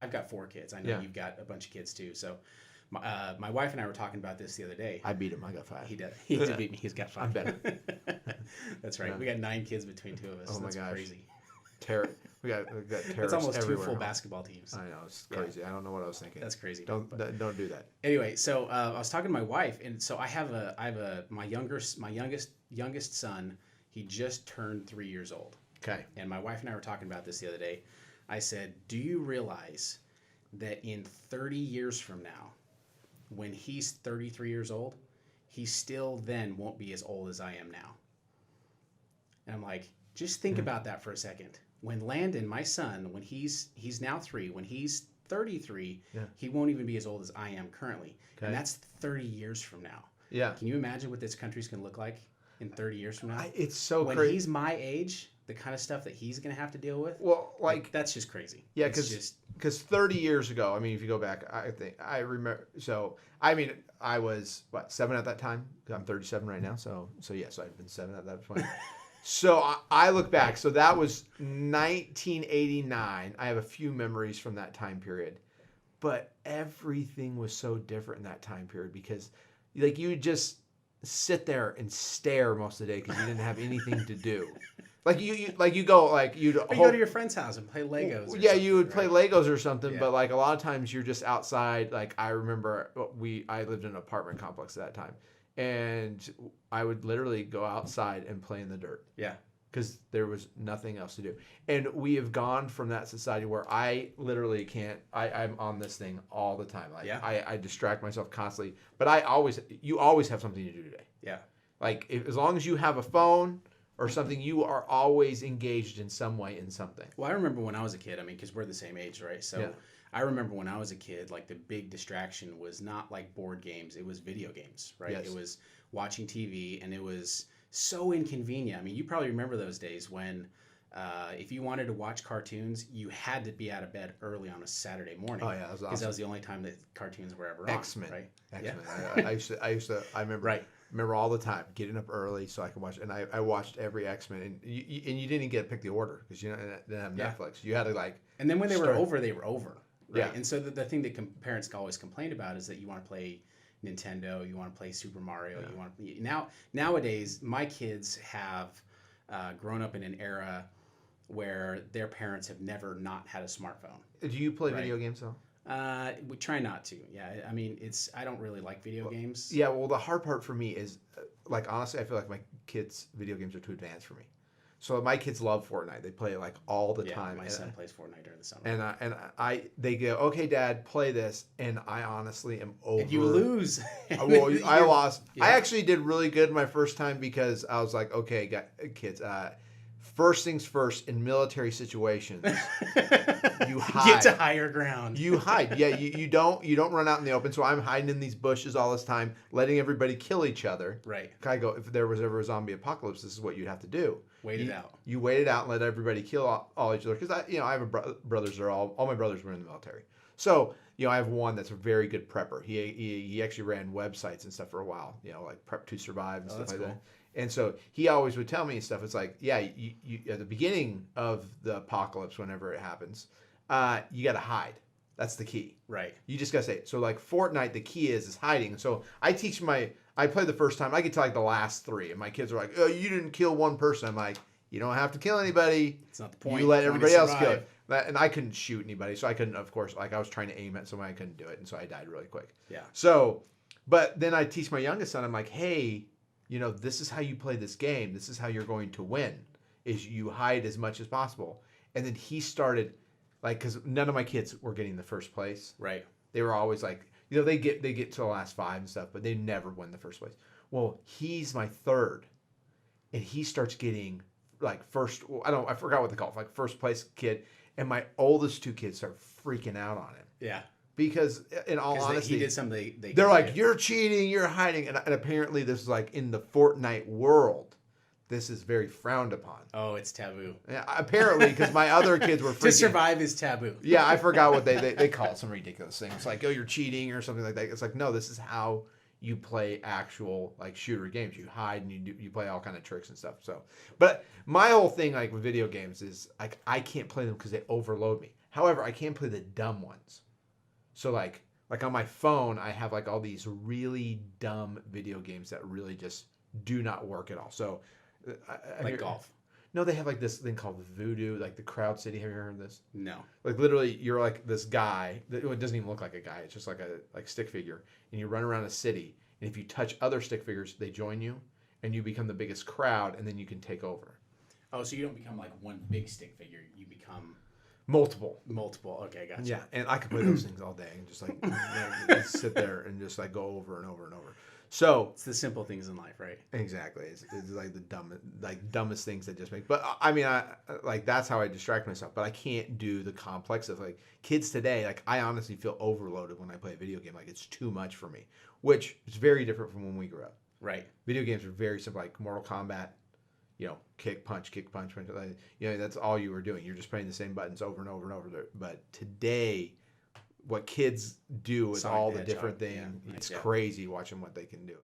I've got 4 kids. I know Yeah. you've got a bunch of kids too. So my wife and I were talking about this the other day. I beat him. I got 5. He did. He did beat me. He's got 5. I'm better. That's right. Yeah. We got 9 kids between two of us. Oh my That's gosh. crazy. We got terrorists That's almost 2 everywhere. full basketball teams. I know, it's crazy. I don't know what I was thinking. That's crazy. Don't do that. Anyway, so I was talking to my wife, and so I have my youngest son. He just turned 3 years old, Okay. and my wife and I were talking about this the other day. I said, "Do you realize that in 30 years from now, when he's 33 years old, he still then won't be as old as I am now?" And I'm like, just think about that for a second. When Landon, my son, when he's now 3, when he's 33, Yeah. he won't even be as old as I am currently. Okay. And that's 30 years from now. Yeah. Can you imagine what this country's going to look like in 30 years from now? It's so when crazy. he's my age, the kind of stuff that he's going to have to deal with, Well, like that's just crazy. yeah, It's because 30 years ago, I mean, if you go back, I remember. So I mean, I was 7 at that time. I'm 37 right now. So yes, I've been 7 at that point. So I look back. So that was 1989. I have a few memories from that time period, but everything was so different in that time period because, like, you would just sit there and stare most of the day because you didn't have anything to do. Like you go you'd or you go to your friend's house and play Legos. Or yeah, something, you would play right? Legos or something, Yeah. but like a lot of times you're just outside. Like I remember I lived in an apartment complex at that time, and I would literally go outside and play in the dirt Yeah. because there was nothing else to do. And we have gone from that society where I literally can't. I'm on this thing all the time. Like Yeah. I distract myself constantly, but you always have something to do today. Yeah. Like as long as you have a phone or something, you are always engaged in some way in something. Well, I remember when I was a kid, I mean, because we're the same age, right? So Yeah. I remember when I was a kid, like the big distraction was not like board games, it was video games, right? Yes. It was watching TV, and it was so inconvenient. I mean, you probably remember those days when if you wanted to watch cartoons, you had to be out of bed early on a Saturday morning. Oh, yeah, that was Because that awesome. was the only time that cartoons were ever on, X-Men. right? X-Men. Yeah. I used to. I remember. Right. Remember all the time getting up early so I could watch. And I watched every X-Men. And you didn't get to pick the order because you didn't have Yeah. Netflix. You had to like. And then when they were Start- over, they were over. Right? Yeah. And so the thing that parents always complained about is that you want to play Nintendo, you want to play Super Mario, Yeah. you want to nowadays my kids have grown up in an era where their parents have never not had a smartphone. Do you play Right. video games though? We try not to. Yeah, I mean, I don't really like video games. Yeah. Well, the hard part for me is, like, honestly, I feel like my kids' video games are too advanced for me. So my kids love Fortnite. They play it like all the Yeah, time. my And- son plays Fortnite during the summer. they go, okay, Dad, play this, and I honestly am over. And you lose. Well, I lost. Yeah. I actually did really good my first time because I was like, okay, kids, first things first, in military situations, you hide. Get to higher ground. You hide. Yeah, you don't run out in the open. So I'm hiding in these bushes all this time, letting everybody kill each other. Right. I go, if there was ever a zombie apocalypse, this is what you'd have to do. Wait it out. You wait it out and let everybody kill all each other. Because I have brothers that are all my brothers were in the military. So I have one that's a very good prepper. He actually ran websites and stuff for a while. Like Prep to Survive and stuff that's like cool. that. And so he always would tell me and stuff. It's like, yeah, you at the beginning of the apocalypse, whenever it happens, you got to hide. That's the key. Right. You just got to say it. So like Fortnite, the key is hiding. So I played the first time. I get to like the last 3, and my kids are like, "Oh, you didn't kill one person." I'm like, "You don't have to kill anybody. It's not the point. You let The point everybody is else kill survive. it." And I couldn't shoot anybody, so I couldn't. Of course, like I was trying to aim at somebody, I couldn't do it, and so I died really quick. Yeah. So, but then I teach my youngest son. I'm like, "Hey, this is how you play this game. This is how you're going to win. Is you hide as much as possible." And then he started, like, because none of my kids were getting the first place. Right. They were always like, they get to the last 5 and stuff, but they never win the first place. Well, he's my third, and he starts getting like first. I forgot what they call it, like first place kid, and my oldest 2 kids start freaking out on him Yeah. because, in all 'Cause honesty, he did something. they're like, "You're cheating, you're hiding," and apparently this is like in the Fortnite world, this is very frowned upon. Oh, it's taboo. Yeah, apparently, because my other kids were To freaking. survive is taboo. Yeah, I forgot what they call it, some ridiculous thing. It's like, "Oh, you're cheating" or something like that. It's like, no, this is how you play actual like shooter games. You hide and you play all kind of tricks and stuff. So, but my whole thing like with video games is like I can't play them because they overload me. However, I can play the dumb ones. So like on my phone, I have like all these really dumb video games that really just do not work at all. So Like golf. No, they have like this thing called Voodoo, like the Crowd City. Have you heard of this? No. Like literally, you're like this guy. It doesn't even look like a guy. It's just like a stick figure, and you run around a city. And if you touch other stick figures, they join you, and you become the biggest crowd, and then you can take over. Oh, so you don't become like one big stick figure. You become Multiple. Okay, gotcha. Yeah, and I could play those things all day and just like just sit there and just like go over and over and over. So It's the simple things in life, right? exactly, it's like the dumbest things that just make. But I mean, I like that's how I distract myself. But I can't do the complex of like kids today. Like I honestly feel overloaded when I play a video game. Like it's too much for me, which is very different from when we grew up. Right. Video games are very simple, like Mortal Kombat. You know, kick, punch, punch. Like, you know, that's all you were doing. You're just playing the same buttons over and over and over. But today, what kids do with Sonic all the the different Hedgehog, things, yeah. it's Yeah. crazy watching what they can do.